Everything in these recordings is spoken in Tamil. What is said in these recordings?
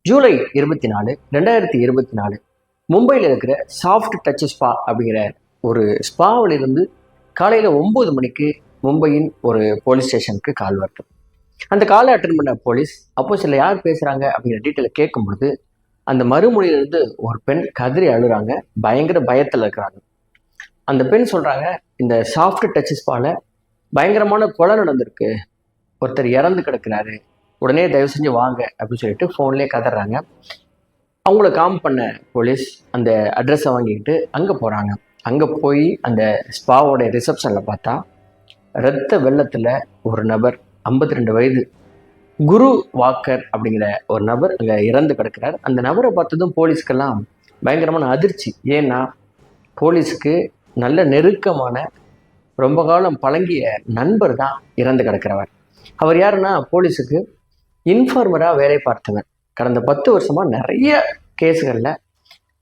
ஜூலை 24, 2024 மும்பையில் இருக்கிற சாஃப்ட் டச் ஸ்பா அப்படிங்கிற ஒரு ஸ்பாவிலிருந்து காலையில் 9 மணிக்கு மும்பையின் ஒரு போலீஸ் ஸ்டேஷனுக்கு கால் வருது. அந்த காலை அட்டன் பண்ண போலீஸ் அப்போ சில யார் பேசுகிறாங்க அப்படிங்கிற டீட்டெயிலை கேட்கும்பொழுது அந்த மறுமொழியிலிருந்து ஒரு பெண் கதறி அழுறாங்க, பயங்கர பயத்தில் இருக்கிறாங்க. அந்த பெண் சொல்கிறாங்க, இந்த சாஃப்ட் டச் ஸ்பாவில் பயங்கரமான கொலை நடந்திருக்கு, ஒருத்தர் இறந்து கிடக்கிறாரு, உடனே தயவு செஞ்சு வாங்க அப்படின்னு சொல்லிட்டு ஃபோன்லேயே கதறாங்க. அவங்கள காம் பண்ண போலீஸ் அந்த அட்ரஸை வாங்கிக்கிட்டு அங்கே போகிறாங்க. அங்கே போய் அந்த ஸ்பாவோட ரிசப்ஷனில் பார்த்தா இரத்த வெள்ளத்தில் ஒரு நபர் 52 வயது குரு வாக்கர் அப்படிங்கிற ஒரு நபர் அங்கே இறந்து கிடக்கிறார். அந்த நபரை பார்த்ததும் போலீஸ்க்கெல்லாம் பயங்கரமான அதிர்ச்சி. ஏன்னா போலீஸுக்கு நல்ல நெருக்கமான ரொம்ப காலம் பழங்கிய நண்பர் தான் இறந்து கிடக்கிறவர். அவர் யாருன்னா போலீஸுக்கு இன்ஃபார்மராக வேலை பார்த்தவர். கடந்த 10 வருஷமாக நிறைய கேஸுகளில்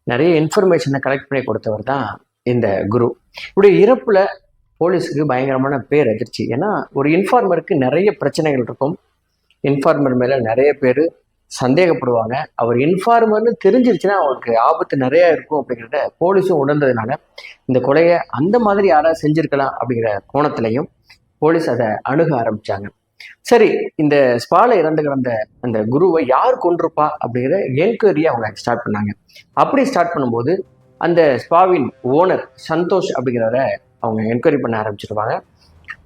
நிறைய இன்ஃபர்மேஷனை கலெக்ட் பண்ணி கொடுத்தவர் தான் இந்த குரு. இப்படி இறப்பில் போலீஸுக்கு பயங்கரமான பேர் அதிர்ச்சி. ஏன்னா ஒரு இன்ஃபார்மருக்கு நிறைய பிரச்சனைகள் இருக்கும், இன்ஃபார்மர் மேலே நிறைய பேர் சந்தேகப்படுவாங்க. அவர் இன்ஃபார்மர்னு தெரிஞ்சிருச்சுன்னா அவருக்கு ஆபத்து நிறையா இருக்கும் அப்படிங்கிறத போலீஸும் உணர்ந்ததுனால இந்த கொலையை அந்த மாதிரி யாராவது செஞ்சுருக்கலாம் அப்படிங்கிற கோணத்திலையும் போலீஸ் அதை அணுக ஆரம்பித்தாங்க. சரி, இந்த ஸ்பால இறந்து கிடந்த அந்த குருவை யார் கொண்டிருப்பா அப்படிங்கிற என்கொயரியை அவங்க ஸ்டார்ட் பண்ணாங்க. அப்படி ஸ்டார்ட் பண்ணும்போது அந்த ஸ்பாவின் ஓனர் சந்தோஷ் அப்படிங்கிறத அவங்க என்கொயரி பண்ண ஆரம்பிச்சிருவாங்க.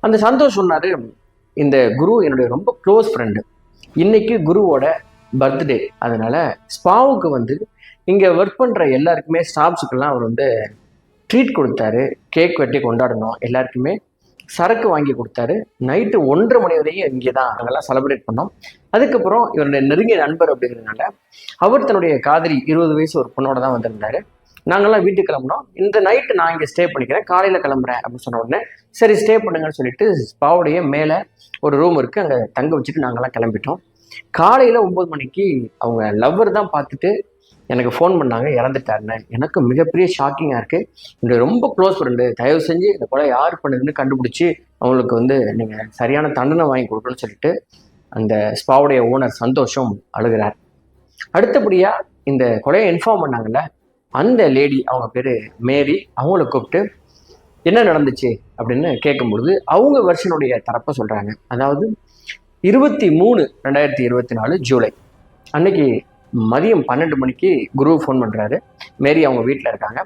அந்த சந்தோஷ் சொன்னார், இந்த குரு என்னுடைய ரொம்ப க்ளோஸ் ஃப்ரெண்டு, இன்னைக்கு குருவோட பர்த்டே, அதனால ஸ்பாவுக்கு வந்து இங்கே ஒர்க் பண்ணுற எல்லாருக்குமே ஸ்டாஃப்ஸுக்கெல்லாம் அவர் ட்ரீட் கொடுத்தாரு, கேக் வெட்டி கொண்டாடணும், எல்லாருக்குமே சரக்கு வாங்கி கொடுத்தாரு. நைட்டு 1:30 மணி வரையும் இங்கே தான் நாங்கள்லாம் செலிப்ரேட் பண்ணோம். அதுக்கப்புறம் இவருடைய நெருங்கிய நண்பர் அப்படிங்கிறதுனால அவர் தன்னுடைய காதலி 20 வயசு ஒரு பொண்ணோட தான் வந்திருந்தாரு. நாங்கள்லாம் வீட்டுக்கு கிளம்புனோம். இந்த நைட்டு நான் இங்கே ஸ்டே பண்ணிக்கிறேன், காலையில் கிளம்புறேன் அப்படின்னு சொன்ன உடனே சரி ஸ்டே பண்ணுங்கன்னு சொல்லிட்டு ஸ்பாவுடைய மேலே ஒரு ரூம் இருக்குது, அங்கே தங்க வச்சுட்டு நாங்கள்லாம் கிளம்பிட்டோம். காலையில் 9 மணிக்கு அவங்க லவ்வர் தான் பார்த்துட்டு எனக்கு ஃபோன் பண்ணாங்க, இறந்துட்டாருன்னு. எனக்கு மிகப்பெரிய ஷாக்கிங்காக இருக்குது. என்னுடைய ரொம்ப க்ளோஸ் ஃப்ரெண்டு, தயவு செஞ்சு இந்த கொலை யார் பண்ணுதுன்னு கண்டுபிடிச்சி அவங்களுக்கு நீங்கள் சரியான தண்டனை வாங்கி கொடுக்கணும்னு சொல்லிட்டு அந்த ஸ்பாவுடைய ஓனர் சந்தோஷம் அழுகிறார். அடுத்தபடியாக இந்த கொலையை இன்ஃபார்ம் பண்ணாங்கல்ல அந்த லேடி, அவங்க பேர் மேரி, அவங்கள கூப்பிட்டு என்ன நடந்துச்சு அப்படின்னு கேட்கும்பொழுது அவங்க வெர்ஷனுடைய தரப்பை சொல்கிறாங்க. அதாவது 23/2024 ஜூலை அன்னைக்கு மதியம் 12 மணிக்கு குரு ஃபோன் பண்ணுறாரு. மேரி அவங்க வீட்டில் இருக்காங்க.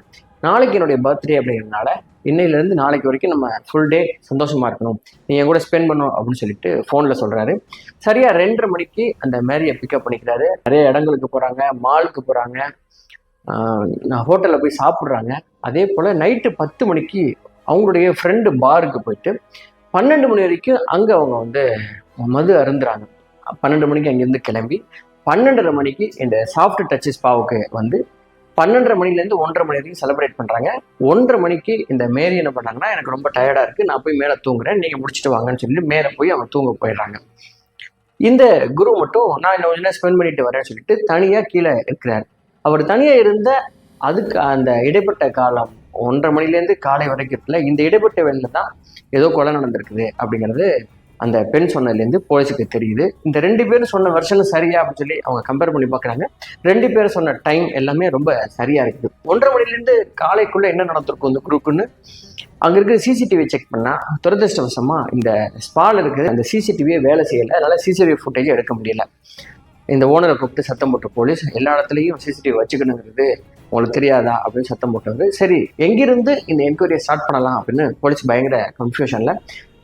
நாளைக்கு என்னுடைய பர்த்டே அப்படிங்கிறதுனால இன்னையிலேருந்து நாளைக்கு வரைக்கும் நம்ம ஃபுல் டே சந்தோஷமாக இருக்கணும், நீங்கள் என் கூட ஸ்பெண்ட் பண்ணணும் அப்படின்னு சொல்லிட்டு ஃபோனில் சொல்கிறாரு. சரியாக 2:30 மணிக்கு அந்த மேரியை பிக்கப் பண்ணிக்கிறாரு. நிறைய இடங்களுக்கு போகிறாங்க, மாலுக்கு போகிறாங்க, ஹோட்டலில் போய் சாப்பிட்றாங்க. அதே போல் நைட்டு 10 மணிக்கு அவங்களுடைய ஃப்ரெண்டு பாருக்கு போயிட்டு 12 மணி வரைக்கும் அங்கே அவங்க மது அருந்துறாங்க. 12 மணிக்கு அங்கேருந்து கிளம்பி 12:30 மணிக்கு இந்த சாஃப்ட் டச் ஸ்பாவுக்கு 12:30 மணிலேருந்து 1:30 மணி வரைக்கும் செலிப்ரேட் பண்ணுறாங்க. 1:30 மணிக்கு இந்த மேரி என்ன பண்ணுறாங்கன்னா, எனக்கு ரொம்ப டயர்டாக இருக்குது, நான் போய் மேலே தூங்குறேன், நீங்கள் முடிச்சுட்டு வாங்கன்னு சொல்லிட்டு மேலே போய் அவங்க தூங்க போயிடுறாங்க. இந்த குரு மட்டும் நான் இன்னும் கொஞ்சம் ஸ்பெண்ட் பண்ணிட்டு வரேன்னு சொல்லிட்டு தனியாக கீழே இருக்கிறார். அவர் தனியாக இருந்த அதுக்கு அந்த இடைப்பட்ட காலம் 1:30 மணிலேருந்து காலை வரைக்கும் இருக்குல்ல, இந்த இடைப்பட்ட வேலையில் தான் ஏதோ கொலை நடந்திருக்குது அப்படிங்கிறது அந்த பெண் சொன்னதுலேருந்து போலீஸுக்கு தெரியுது. இந்த 2 பேரும் சொன்ன வெர்ஷனும் சரியா அப்படின்னு சொல்லி அவங்க கம்பேர் பண்ணி பார்க்குறாங்க. 2 பேரும் சொன்ன டைம் எல்லாமே ரொம்ப சரியா இருக்குது. 1:30 மணிலேருந்து காலைக்குள்ளே என்ன நடந்திருக்கும் இந்த குரூப்புன்னு அங்கே இருக்கிற சிசிடிவி செக் பண்ணால் துரதிருஷ்டவசமாக இந்த ஸ்பால் இருக்கிற அந்த சிசிடிவியே வேலை செய்யலை. அதனால் சிசிடிவி ஃபுட்டேஜை எடுக்க முடியல. இந்த ஓனரை கூப்பிட்டு சத்தம் போட்ட போலீஸ், எல்லா இடத்துலையும் சிசிடிவி வச்சுக்கணுங்கிறது உங்களுக்கு தெரியாதா அப்படின்னு சத்தம் போட்டது. சரி, எங்கிருந்து இந்த என்கொயரியை ஸ்டார்ட் பண்ணலாம் அப்படின்னு போலீஸ் பயங்கர கன்ஃபியூஷனில்.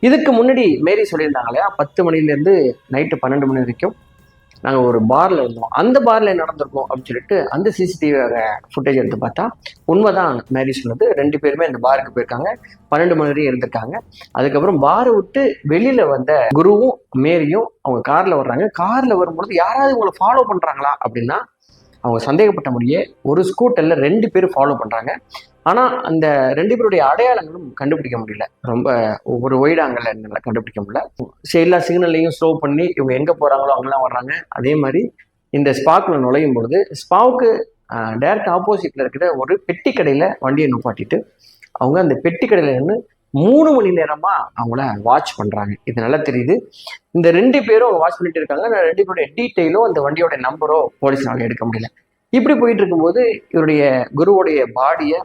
இதுக்கு முன்னாடி மேரி சொல்லியிருந்தாங்க இல்லையா, 10 மணிலேருந்து நைட்டு 12 மணி வரைக்கும் நாங்கள் ஒரு பாரில் இருந்தோம், அந்த பாரில் என்ன நடந்திருக்கோம் அப்படின்னு சொல்லிட்டு அந்த சிசிடிவி ஃபுட்டேஜ் எடுத்து பார்த்தா உண்மைதான் மேரி சொன்னது. 2 பேருமே அந்த பாருக்கு போயிருக்காங்க, 12 மணி வரையும் இருந்திருக்காங்க. அதுக்கப்புறம் பாரை விட்டு வெளியில் வந்த குருவும் மேரியும் அவங்க காரில் வர்றாங்க. காரில் வரும்பொழுது யாராவது உங்களை ஃபாலோ பண்ணுறாங்களா அப்படின்னா அவங்க சந்தேகப்பட்ட முடியே ஒரு ஸ்கூட்டரில் 2 பேர் ஃபாலோ பண்ணுறாங்க. ஆனால் அந்த 2 பேருடைய அடையாளங்களும் கண்டுபிடிக்க முடியல. ரொம்ப ஒரு ஒயிட் ஆங்கிள் கண்டுபிடிக்க முடியல. எல்லா சிக்னல்லையும் ஸ்லோ பண்ணி இவங்க எங்கே போகிறாங்களோ அவங்களாம் வர்றாங்க. அதே மாதிரி இந்த ஸ்பாக்கில் நுழையும் பொழுது ஸ்பாவுக்கு டைரக்ட் ஆப்போசிட்டில் இருக்கிற ஒரு பெட்டி கடையில் வண்டியை நுப்பாட்டிட்டு அவங்க அந்த பெட்டி கடையில் நின்று 3 மணி நேரமா அவங்கள வாட்ச் பண்றாங்க. இது நல்லா தெரியுது. இந்த 2 பேரும் அவங்க வாட்ச் பண்ணிட்டு இருக்காங்க. 2 பேருடைய டீட்டெயிலோ அந்த வண்டியோட நம்பரோ போலீஸ்னால எடுக்க முடியல. இப்படி போயிட்டு இருக்கும்போது இவருடைய குருவுடைய பாடியை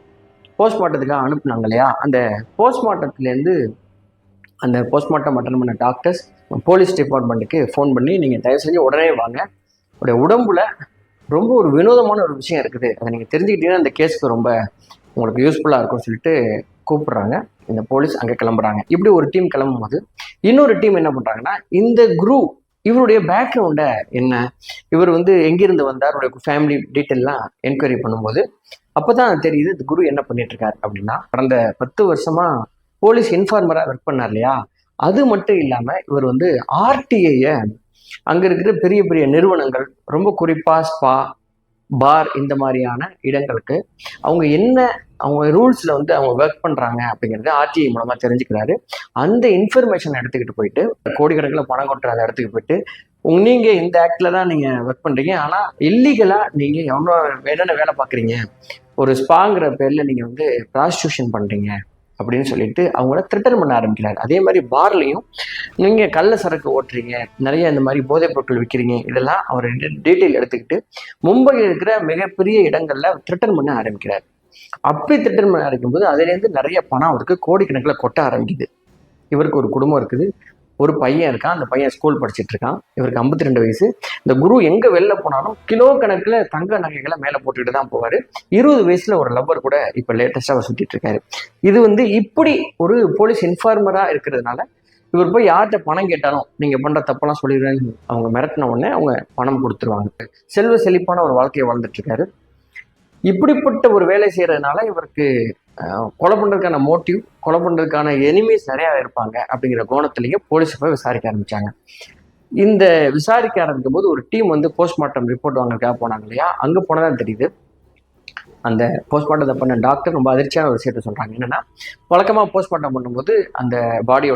போஸ்ட்மார்ட்டத்துக்காக அனுப்புனாங்க இல்லையா, அந்த போஸ்ட்மார்ட்டத்துலேருந்து அந்த போஸ்ட்மார்ட்டம் அட்டன் பண்ண டாக்டர்ஸ் போலீஸ் டிபார்ட்மெண்ட்டுக்கு ஃபோன் பண்ணி நீங்கள் தயவு செஞ்சு உடனே வாங்க, உடைய உடம்புல ரொம்ப ஒரு வினோதமான ஒரு விஷயம் இருக்குது, அதை நீங்கள் தெரிஞ்சுக்கிட்டீங்கன்னா இந்த கேஸுக்கு ரொம்ப உங்களுக்கு யூஸ்ஃபுல்லாக இருக்கும்னு சொல்லிட்டு கூப்பிடுறாங்க. இந்த போலீஸ் அங்கே கிளம்புறாங்க. இப்படி ஒரு டீம் கிளம்பும் போது இன்னொரு டீம் என்ன பண்ணுறாங்கன்னா, இந்த குரு இவருடைய பேக்ரவுண்டை என்ன, இவர் எங்கிருந்து வந்தார், அவருடைய ஃபேமிலி டீட்டெயிலாம் என்கொயரி பண்ணும்போது அப்போ தான் தெரியுது இந்த குரு என்ன பண்ணிட்டு இருக்காரு அப்படின்னா, கடந்த 10 வருஷமா போலீஸ் இன்ஃபார்மராக ஒர்க் பண்ணார் இல்லையா, அது மட்டும் இல்லாமல் இவர் ஆர்டிஐயை அங்கே இருக்கிற பெரிய பெரிய நிறுவனங்கள், ரொம்ப குறிப்பாக ஸ்பா, பார், இந்த மாதிரியான இடங்களுக்கு அவங்க ரூல்ஸில் அவங்க ஒர்க் பண்ணுறாங்க அப்படிங்கிறது ஆர்டிஐ மூலமாக தெரிஞ்சுக்கிறாரு. அந்த இன்ஃபர்மேஷன் எடுத்துக்கிட்டு போயிட்டு கோடிக்கணக்கில் பணம் கொட்டுற அந்த இடத்துக்கு போயிட்டு, நீங்கள் இந்த ஆக்டில் தான் நீங்கள் ஒர்க் பண்ணுறீங்க, ஆனால் இல்லீகலாக நீங்கள் என்னென்ன வேலை பார்க்குறீங்க, ஒரு ஸ்பாங்கிற பேரில் நீங்கள் ப்ராஸ்டியூஷன் பண்ணுறீங்க அப்படின்னு சொல்லிட்டு அவங்கள த்ரெட்டன் பண்ண ஆரம்பிக்கிறார். அதே மாதிரி பார்லையும் நீங்கள் கள்ள சரக்கு ஓட்டுறீங்க, நிறைய இந்த மாதிரி போதைப் பொருட்கள் விற்கிறீங்க, இதெல்லாம் அவர் டீட்டெயில் எடுத்துக்கிட்டு மும்பையில் இருக்கிற மிகப்பெரிய இடங்களில் த்ரெட்டன் பண்ண ஆரம்பிக்கிறார். அப்படி த்ரெட்டன் பண்ண ஆரம்பிக்கும்போது அதுலேருந்து நிறைய பணம் அவருக்கு கோடிக்கணக்கில் கொட்ட ஆரம்பிக்குது. இவருக்கு ஒரு குடும்பம் இருக்குது, ஒரு பையன் இருக்கான், அந்த பையன் ஸ்கூல் படிச்சுட்டு இருக்கான், இவருக்கு 52 வயசு. இந்த குரு எங்கே வெளில போனாலும் கிலோ கணக்கில் தங்க நகைகளை மேலே போட்டுக்கிட்டு தான் போவார். 20 வயசுல ஒரு லவ்வர் கூட இப்போ லேட்டஸ்டாக அவர் சுற்றிட்டு இருக்காரு. இது இப்படி ஒரு போலீஸ் இன்ஃபார்மராக இருக்கிறதுனால இவர் போய் யார்கிட்ட பணம் கேட்டாலும் நீங்கள் பண்ணுற தப்பெல்லாம் சொல்லிடுறேன்னு அவங்க மிரட்டின உடனே அவங்க பணம் கொடுத்துருவாங்க. செல்வ செழிப்பான ஒரு வாழ்க்கையை வாழ்ந்துட்டு இருக்காரு. இப்படிப்பட்ட ஒரு வேலை செய்யறதுனால இவருக்கு கொலை பண்ணுறதுக்கான மோட்டிவ், கொலை பண்ணுறதுக்கான எனிமீஸ் நிறையா இருப்பாங்க அப்படிங்கிற கோணத்திலேயே போலீஸ் போய் விசாரிக்க ஆரம்பித்தாங்க. இந்த விசாரிக்க ஆரம்பிக்கும் போது ஒரு டீம் போஸ்ட்மார்ட்டம் ரிப்போர்ட் வாங்குறதுக்காக போனாங்க இல்லையா, அங்கே போனதான் தெரியுது அந்த போஸ்ட்மார்ட்டத்தை பண்ண டாக்டர் ரொம்ப அதிர்ச்சியான ஒரு விஷயத்தை சொல்கிறாங்க. என்னென்னா, வழக்கமாக போஸ்ட்மார்ட்டம் பண்ணும்போது அந்த பாடி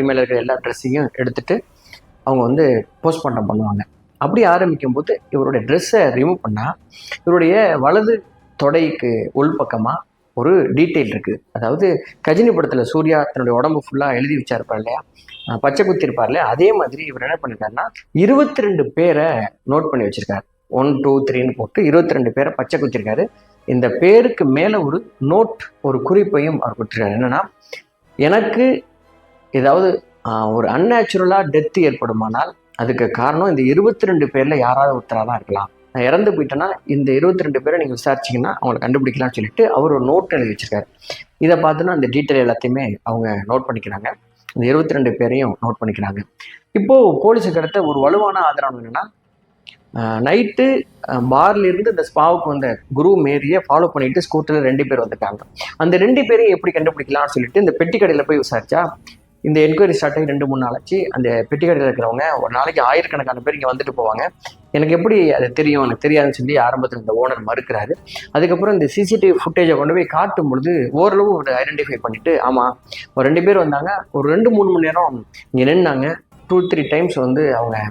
மேலே இருக்கிற எல்லா ட்ரெஸ்ஸையும் எடுத்துட்டு அவங்க போஸ்ட்மார்ட்டம் பண்ணுவாங்க. அப்படி ஆரம்பிக்கும் போது இவருடைய ட்ரெஸ்ஸை ரிமூவ் பண்ணால் இவருடைய வலது தொடைக்கு உள்பக்கமாக ஒரு டீட்டெயில் இருக்குது. அதாவது கஜினி படத்தில் சூர்யா தன்னுடைய உடம்பு ஃபுல்லாக எழுதி வச்சிருப்பார் இல்லையா, பச்சை குத்தி இருப்பார் இல்லையா, அதே மாதிரி இவர் என்ன பண்ணிருக்காருன்னா 22 பேரை நோட் பண்ணி வச்சிருக்காரு. 1 2 3ன்னு போட்டு 22 பேரை பச்சை குத்திருக்காரு. இந்த பேருக்கு மேலே ஒரு நோட், ஒரு குறிப்பையும் அவர் கொடுத்துருக்காரு. என்னன்னா, எனக்கு ஏதாவது ஒரு அன்நேச்சுரலாக டெத்து ஏற்படுமானால் அதுக்கு காரணம் இந்த 22 பேரில் யாராவது ஒருத்தராக தான் இருக்கலாம். நான் இறந்து போயிட்டேன்னா இந்த 22 பேரை நீங்கள் விசாரிச்சிங்கன்னா அவங்களை கண்டுபிடிக்கலாம்னு சொல்லிட்டு அவர் ஒரு நோட் எழுதி வச்சிருக்காரு. இதை பார்த்துன்னா அந்த டீட்டெயில் எல்லாத்தையுமே அவங்க நோட் பண்ணிக்கிறாங்க. இந்த 22 பேரையும் நோட் பண்ணிக்கிறாங்க. இப்போது போலீஸுக்கு அடுத்த ஒரு வலுவான ஆதாரம் என்னென்னா, நைட்டு பார்லேருந்து இந்த ஸ்பாவுக்கு வந்த குரு மேரியை ஃபாலோ பண்ணிட்டு ஸ்கூட்டரில் 2 பேர் வந்திருக்காங்க. அந்த 2 பேரையும் எப்படி கண்டுபிடிக்கலாம்னு சொல்லிட்டு இந்த பெட்டி கடையில் போய் விசாரிச்சா, இந்த என்கொயரி ஸ்டார்ட் ஆகி 2-3 நாள் ஆச்சு. அந்த பெட்டி கடையில் இருக்கிறவங்க ஒரு நாளைக்கு ஆயிரக்கணக்கான பேர் இங்கே வந்துட்டு போவாங்க, எனக்கு எப்படி அது தெரியும், எனக்கு தெரியாதுன்னு சொல்லி ஆரம்பத்தில் இந்த ஓனர் மறுக்கிறாரு. அதுக்கப்புறம் இந்த சிசிடிவி ஃபுட்டேஜை கொண்டு போய் காட்டும் பொழுது ஓரளவு ஒரு ஐடென்டிஃபை பண்ணிட்டு, ஆமாம் ஒரு 2 பேர் வந்தாங்க, ஒரு 2-3 மணி நேரம் இங்கே நின்னாங்க, 2-3 டைம்ஸ் அவங்க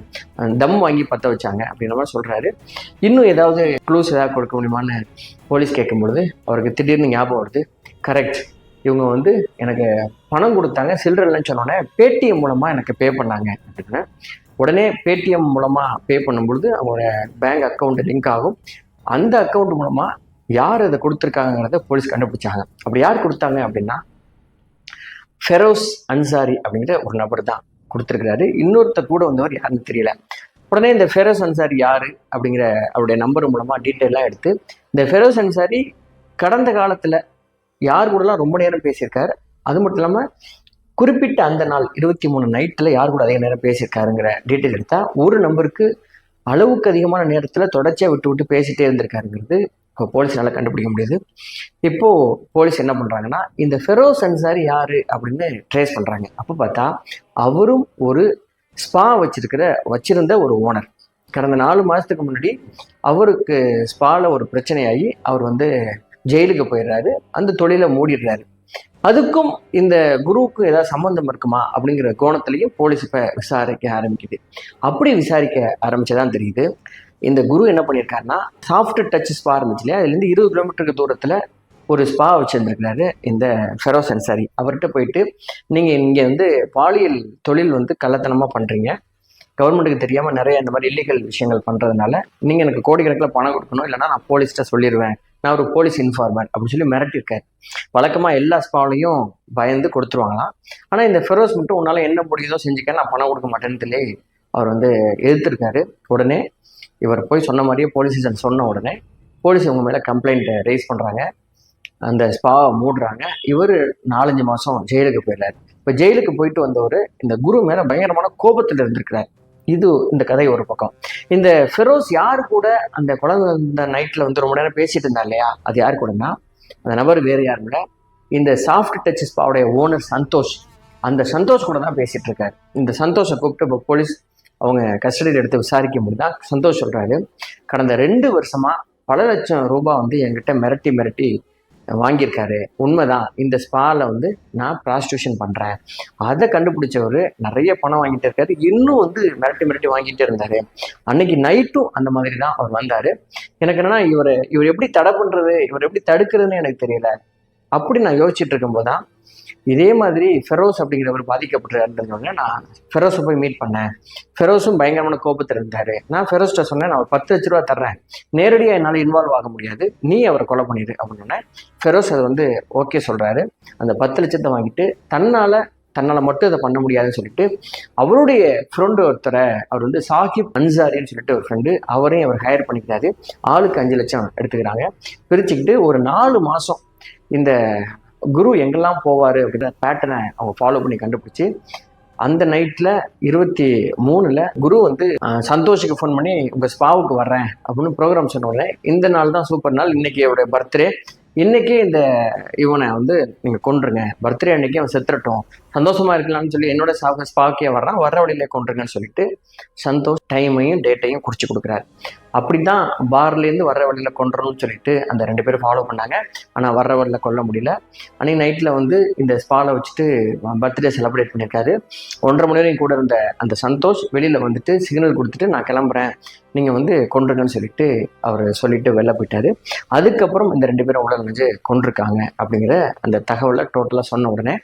தம் வாங்கி பற்ற வச்சாங்க அப்படின்ற மாதிரி சொல்கிறாரு. இன்னும் ஏதாவது க்ளூஸ் ஏதாவது கொடுக்க முடியுமான்னு போலீஸ் கேட்கும் பொழுது அவருக்கு திடீர்னு ஞாபகம் வருது. கரெக்ட், இவங்க எனக்கு பணம் கொடுத்தாங்க, சில்லறைன்னு சொன்னோன்னே பேடிஎம் மூலமாக எனக்கு பே பண்ணாங்க அப்படின்னு. உடனே பேடிஎம் மூலமாக பே பண்ணும்பொழுது அவங்களோட பேங்க் அக்கௌண்ட் லிங்க் ஆகும். அந்த அக்கௌண்ட் மூலமாக யார் அதை கொடுத்துருக்காங்கிறத போலீஸ் கண்டுபிடிச்சாங்க. அப்படி யார் கொடுத்தாங்க அப்படின்னா, ஃபெரோஸ் அன்சாரி அப்படிங்கிற ஒரு நபர் தான் கொடுத்துருக்கிறாரு. இன்னொருத்த கூட வந்தவர் யாருன்னு தெரியல. உடனே இந்த ஃபெரோஸ் அன்சாரி யார் அப்படிங்கிற அவருடைய நம்பர் மூலமாக டீட்டெயிலாக எடுத்து, இந்த ஃபெரோஸ் அன்சாரி கடந்த காலத்தில் யார் கூடலாம் ரொம்ப நேரம் பேசியிருக்காரு, அது மட்டும் இல்லாமல் குறிப்பிட்ட அந்த நாள் 23 நைட்டில் யார் கூட அதிக நேரம் பேசியிருக்காருங்கிற டீட்டெயில் எடுத்தால் ஒரு நம்பருக்கு அளவுக்கு அதிகமான நேரத்தில் தொடர்ச்சியாக விட்டு விட்டு பேசிகிட்டே இருந்திருக்காருங்கிறது இப்போ போலீஸ்னால கண்டுபிடிக்க முடியுது. இப்போது போலீஸ் என்ன பண்ணுறாங்கன்னா, இந்த ஃபெரோஸ் அன்சாரி யார் அப்படின்னு ட்ரேஸ் பண்ணுறாங்க. அப்போ பார்த்தா அவரும் ஒரு ஸ்பா வச்சிருந்த ஒரு ஓனர். கடந்த 4 மாதத்துக்கு முன்னாடி அவருக்கு ஸ்பாவில் ஒரு பிரச்சனையாகி அவர் ஜெயிலுக்கு போயிடுறாரு, அந்த தொழிலை மூடிடுறாரு. அதுக்கும் இந்த குருவுக்கும் ஏதாவது சம்மந்தம் இருக்குமா அப்படிங்கிற கோணத்திலையும் போலீஸ் இப்போ விசாரிக்க ஆரம்பிக்குது. அப்படி விசாரிக்க ஆரம்பிச்சதான் தெரியுது, இந்த குரு என்ன பண்ணியிருக்காருன்னா, சாஃப்ட் டச் ஸ்பா இருந்துச்சு இல்லையா, அதுலேருந்து 20 கிலோமீட்டருக்கு தூரத்தில் ஒரு ஸ்பா வச்சுருந்துருக்கிறாரு இந்த ஃபெரோஸ் அன்சாரி. அவர்கிட்ட போயிட்டு, நீங்கள் இங்கே வந்து பாலியல் தொழில் வந்து கள்ளத்தனமாக பண்ணுறீங்க, கவர்மெண்ட்டுக்கு தெரியாமல் நிறைய இந்த மாதிரி இல்லீகல் விஷயங்கள் பண்ணுறதுனால நீங்கள் எனக்கு கோடிக்கணக்கில் பணம் கொடுக்கணும், இல்லைனா நான் போலீஸ்கிட்ட சொல்லிடுவேன், நான் ஒரு போலீஸ் இன்ஃபார்மர் அப்படின்னு சொல்லி மிரட்டியிருக்காரு. வழக்கமாக எல்லா ஸ்பாவிலையும் பயந்து கொடுத்துருவாங்களாம். ஆனால் இந்த ஃபெரோஸ் மட்டும் உன்னால் என்ன முடியுதோ செஞ்சுக்க, நான் பணம் கொடுக்க மாட்டேன்னு சொல்லி அவர் வந்து எதிர்த்திருக்காரு. உடனே இவர் போய் சொன்ன மாதிரியே போலீஸ் ஸ்டேஷன் சொன்ன உடனே போலீஸ் உங்க மேலே கம்ப்ளைண்ட் ரைஸ் பண்ணுறாங்க. அந்த ஸ்பாவை மூடுறாங்க. இவர் 4-5 மாதம் ஜெயிலுக்கு போயிடுறாரு. இப்போ ஜெயிலுக்கு போயிட்டு வந்தவர் இந்த குரு மேலே பயங்கரமான கோபத்தில் இருந்திருக்கிறார். இது இந்த கதை ஒரு பக்கம். இந்த ஃபெரோஸ் யாரு கூட அந்த குழந்தை இந்த நைட்டில் வந்து ரொம்ப நேரம் பேசிட்டு இருந்தா இல்லையா, அது யாரு கூடனா அந்த நபர் வேறு யாரும் இல்லை, இந்த சாஃப்ட் டச் ஸ்பாவுடைய ஓனர் சந்தோஷ். அந்த சந்தோஷ் கூட தான் பேசிட்டு இருக்காரு. இந்த சந்தோஷை கூப்பிட்டு இப்போ போலீஸ் அவங்க கஸ்டடியில் எடுத்து விசாரிக்கும் போது தான் சந்தோஷ் சொல்றாரு, கடந்த 2 வருஷமா பல லட்சம் ரூபாய் வந்து என்கிட்ட மிரட்டி வாங்கியிருக்காரு. உண்மைதான், இந்த ஸ்பாவில் வந்து நான் ப்ராஸ்டியூஷன் பண்ணுறேன், அதை கண்டுபிடிச்சவர் நிறைய பணம் வாங்கிட்டு இருக்காரு, இன்னும் வந்து மிரட்டி வாங்கிட்டு இருந்தார். அன்னைக்கு நைட்டும் அந்த மாதிரி தான் அவர் வந்தார். எனக்கு என்னன்னா இவர் எப்படி தடை பண்ணுறது, இவர் எப்படி தடுக்கிறதுன்னு எனக்கு தெரியல. அப்படி நான் யோசிச்சுட்டு இருக்கும்போது தான் இதே மாதிரி ஃபெரோஸ் அப்படிங்கிறவர் பாதிக்கப்பட்டிருந்தோடனே நான் ஃபெரோஸை போய் மீட் பண்ணேன். ஃபெரோஸும் பயங்கரமான கோபத்தில் இருந்தார். நான் ஃபெரோஸ்ட்ட சொன்னேன், நான் ஒரு 10 லட்ச ரூபா தர்றேன், நேரடியாக என்னால் இன்வால்வ் ஆக முடியாது, நீ அவரை கொலை பண்ணிடு அப்படின்னு. ஃபெரோஸ் அதை வந்து ஓகே சொல்கிறாரு. அந்த 10 லட்சத்தை வாங்கிட்டு தன்னால் மட்டும் இதை பண்ண முடியாதுன்னு சொல்லிட்டு அவருடைய ஃப்ரெண்டு ஒருத்தரை, அவர் வந்து சாஹிப் அன்சாரின்னு சொல்லிட்டு ஒரு ஃப்ரெண்டு, அவரையும் அவர் ஹையர் பண்ணிக்கிறாரு. ஆளுக்கு 5 லட்சம் எடுத்துக்கிறாங்க. பிரிச்சுக்கிட்டு ஒரு 4 மாதம் இந்த குரு எங்கெல்லாம் போவார் அப்படின்ற பேட்டர்னை அவங்க ஃபாலோ பண்ணி கண்டுபிடிச்சி அந்த நைட்டில் 23 குரு வந்து சந்தோஷுக்கு ஃபோன் பண்ணி உங்கள் ஸ்பாவுக்கு வர்றேன் அப்படின்னு ப்ரோக்ராம் சொன்னோடனே, இந்த நாள் தான் சூப்பர் நாள், இன்னைக்கு அவருடைய பர்த்டே, இன்னைக்கே இந்த இவனை வந்து நீங்கள் கொண்டுருங்க, பர்த்டே அன்னைக்கு அவன் செத்துறட்டும், சந்தோஷமா இருக்கலாம்னு சொல்லி என்னோட ஸ்பாக்கே வர்றான், வர்ற வழியிலே கொண்டுருங்கன்னு சொல்லிட்டு சந்தோஷ் டைமையும் டேட்டையும் குறித்து கொடுக்குறாரு. அப்படி தான் பார்லேருந்து வர்ற வழியில் கொண்டுறணும்னு சொல்லிட்டு அந்த 2 பேரும் ஃபாலோ பண்ணாங்க. ஆனால் வர்ற வழியில் கொல்ல முடியல. அன்றைக்கி நைட்டில் வந்து இந்த ஸ்பாலை வச்சுட்டு பர்த்டே செலிப்ரேட் பண்ணியிருக்காரு. 1.5 மணி நேரம் கூட இருந்த அந்த சந்தோஷ் வெளியில் வந்துட்டு சிக்னல் கொடுத்துட்டு நான் கிளம்புறேன், நீங்கள் வந்து கொண்டுருங்கன்னு சொல்லிட்டு அவர் சொல்லிட்டு வெளில போயிட்டாரு. அதுக்கப்புறம் இந்த 2 பேரும் உள்ள நுழைஞ்சு கொண்டிருக்காங்க அப்படிங்கிற அந்த தகவலை டோட்டலாக சொன்ன உடனே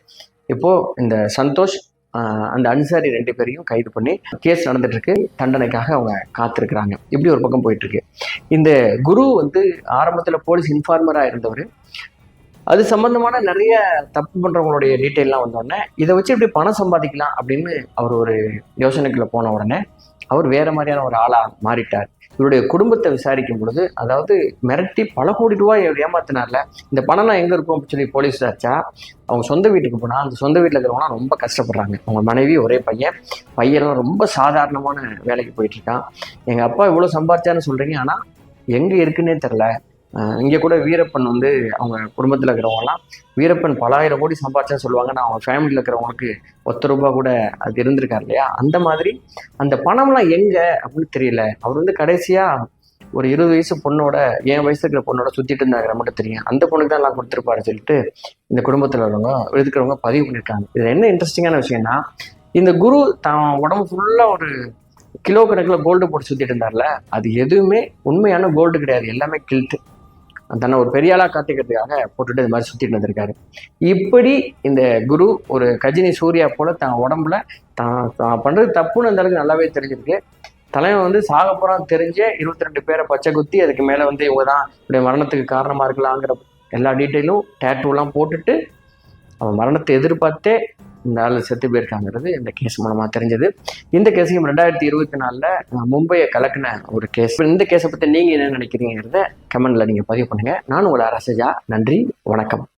இப்போது இந்த சந்தோஷ் அந்த அன்சாரி 2 பேரையும் கைது பண்ணி கேஸ் நடந்துட்டு இருக்கு. தண்டனைக்காக அவங்க காத்திருக்கிறாங்க. இப்படி ஒரு பக்கம் போயிட்டு இருக்கு. இந்த குரு வந்து ஆரம்பத்தில் போலீஸ் இன்ஃபார்மராக இருந்தவர். அது சம்பந்தமான நிறைய தப்பு பண்றவங்களுடைய டீட்டெயிலாம் வந்தோடனே இதை வச்சு எப்படி பணம் சம்பாதிக்கலாம் அப்படின்னு அவர் ஒரு யோசனைக்குள்ள போன உடனே அவர் வேற மாதிரியான ஒரு ஆளா மாறிட்டார். இவருடைய குடும்பத்தை விசாரிக்கும் பொழுது, அதாவது மிரட்டி பல கோடி ரூபாய் ஏமாத்தினார்ல, இந்த பணம்லாம் எங்க இருக்கும் அப்படின்னு சொல்லி போலீஸ் விசாரிச்சா, அவங்க சொந்த வீட்டுக்கு போனா அந்த சொந்த வீட்டில் இருக்கிறவங்களாம் ரொம்ப கஷ்டப்படுறாங்க. அவங்க மனைவி ஒரே பையன்லாம் ரொம்ப சாதாரணமான வேலைக்கு போயிட்டு இருக்கான். எங்க அப்பா இவ்வளவு சம்பாதிச்சான்னு சொல்றீங்க, ஆனா எங்க இருக்குன்னே தெரில. இங்கே கூட வீரப்பன் வந்து அவங்க குடும்பத்தில் இருக்கிறவங்கலாம் வீரப்பன் பல 1000 கோடி சம்பாதிச்சா சொல்லுவாங்க, நான் அவங்க ஃபேமிலியில் இருக்கிறவங்களுக்கு 10 ரூபா கூட அது இருந்திருக்காரு இல்லையா. அந்த மாதிரி அந்த பணம்லாம் எங்கே அப்படின்னு தெரியல. அவர் வந்து கடைசியாக ஒரு 20 வயசு பொண்ணோட, என் வயசு இருக்கிற பொண்ணோட சுற்றிட்டு இருந்தாங்கிற மட்டும் தெரியும். அந்த பொண்ணுக்கு தான் எல்லாம் கொடுத்துருப்பாருன்னு சொல்லிட்டு இந்த குடும்பத்தில் இருக்கிறவங்க பதிவு பண்ணியிருக்காங்க. இது என்ன இன்ட்ரெஸ்டிங்கான விஷயம்னா, இந்த குரு தான் உடம்பு ஃபுல்லாக ஒரு கிலோ கணக்கில் கோல்டு போட்டு சுற்றிட்டு இருந்தார்ல, அது எதுவுமே உண்மையான கோல்டு கிடையாது, எல்லாமே கில்ட்டு. தன்னை ஒரு பெரிய ஆளாக காட்டிக்கிறதுக்காக போட்டுட்டு இது மாதிரி சுற்றிட்டு வந்திருக்காரு. இப்படி இந்த குரு ஒரு கஜினி சூர்யா போல தான் உடம்புல தான் பண்ணுறது தப்புன்னு அந்த அளவுக்கு நல்லாவே தெரிஞ்சிருக்கு. தலைவன் வந்து சாக போகிறான் தெரிஞ்சே 22 பேரை பச்சை குத்தி அதுக்கு மேலே வந்து இவங்க தான் இப்படி மரணத்துக்கு காரணமாக இருக்கலாங்கிற எல்லா டீட்டெயிலும் டேட்டூலாம் போட்டுட்டு அவன் மரணத்தை எதிர்பார்த்தே இந்த ஆள் செத்து போயிருக்காங்கிறது இந்த கேஸ் மூலமாக தெரிஞ்சது. இந்த கேஸையும் 2024 மும்பையை கலக்கின ஒரு கேஸ். இந்த கேஸை பற்றி நீங்கள் என்ன நினைக்கிறீங்கிறத கமெண்ட்ல நீங்கள் பதிவு பண்ணுங்கள். நான் உங்களை அரசஜா. நன்றி, வணக்கம்.